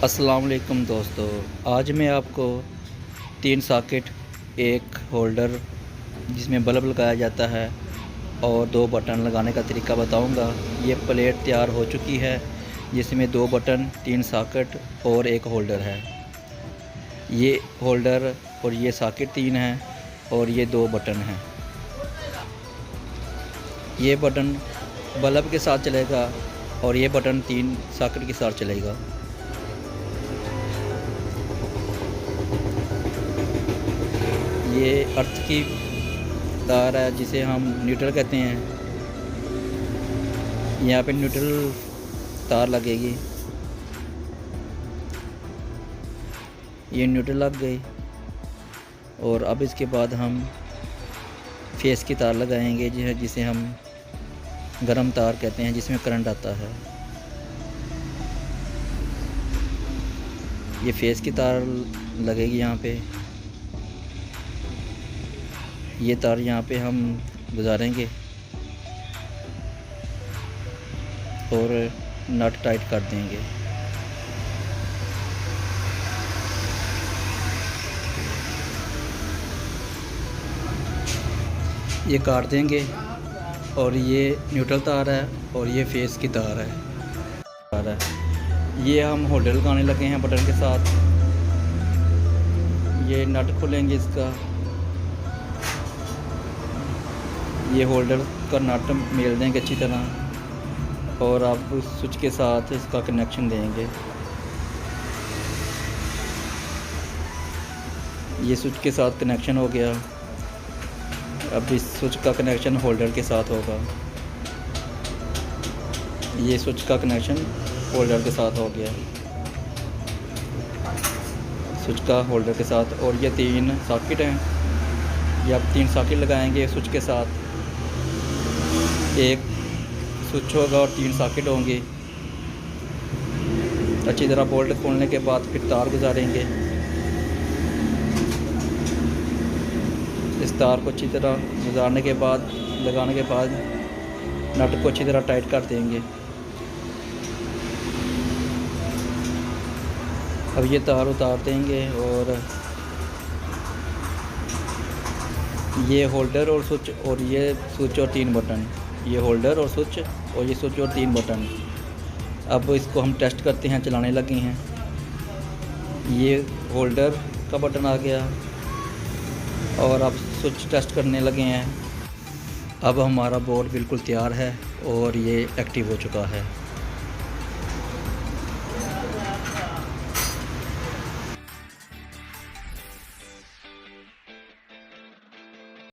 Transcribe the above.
अस्सलाम वालेकुम दोस्तों, आज मैं आपको 3 सॉकेट, एक होल्डर जिसमें बल्ब लगाया जाता है और 2 बटन लगाने का तरीका बताऊंगा। ये प्लेट तैयार हो चुकी है जिसमें 2 बटन, 3 सॉकेट और एक होल्डर है। ये होल्डर और ये सॉकेट 3 हैं और ये 2 बटन हैं। ये बटन बल्ब के साथ चलेगा और ये बटन 3 सॉकेट के साथ चलेगा। ये अर्थ की तार है जिसे हम न्यूट्रल कहते हैं। यहाँ पे न्यूट्रल तार लगेगी। ये न्यूट्रल लग गई और अब इसके बाद हम फेस की तार लगाएंगे जिसे हम गर्म तार कहते हैं, जिसमें करंट आता है। ये फेस की तार लगेगी यहाँ पे। ये तार यहाँ पे हम गुजारेंगे और नट टाइट कर देंगे। ये काट देंगे और ये न्यूट्रल तार है और ये फेस की तार है। ये हम होल्डर लगाने लगे हैं बटन के साथ। ये नट खोलेंगे इसका। ये होल्डर का नट मेल देंगे अच्छी तरह और आप उस स्विच के साथ इसका कनेक्शन देंगे। ये स्विच के साथ कनेक्शन हो गया। अब इस स्विच का कनेक्शन होल्डर के साथ होगा। ये स्विच का कनेक्शन होल्डर के साथ हो गया, स्विच का होल्डर के साथ। और ये 3 सॉकेट हैं। ये आप 3 सॉकेट लगाएंगे स्विच के साथ। एक स्विच होगा और 3 सॉकेट होंगे। अच्छी तरह बोल्ट खोलने के बाद फिर तार गुजारेंगे। इस तार को अच्छी तरह गुजारने के बाद, लगाने के बाद नट को अच्छी तरह टाइट कर देंगे। अब ये तार उतार देंगे और ये होल्डर और स्विच और ये स्विच और 3 बटन, ये होल्डर और स्विच और ये स्विच और 3 बटन। अब इसको हम टेस्ट करते हैं, चलाने लगे हैं। ये होल्डर का बटन आ गया और अब स्विच टेस्ट करने लगे हैं। अब हमारा बोर्ड बिल्कुल तैयार है और ये एक्टिव हो चुका है।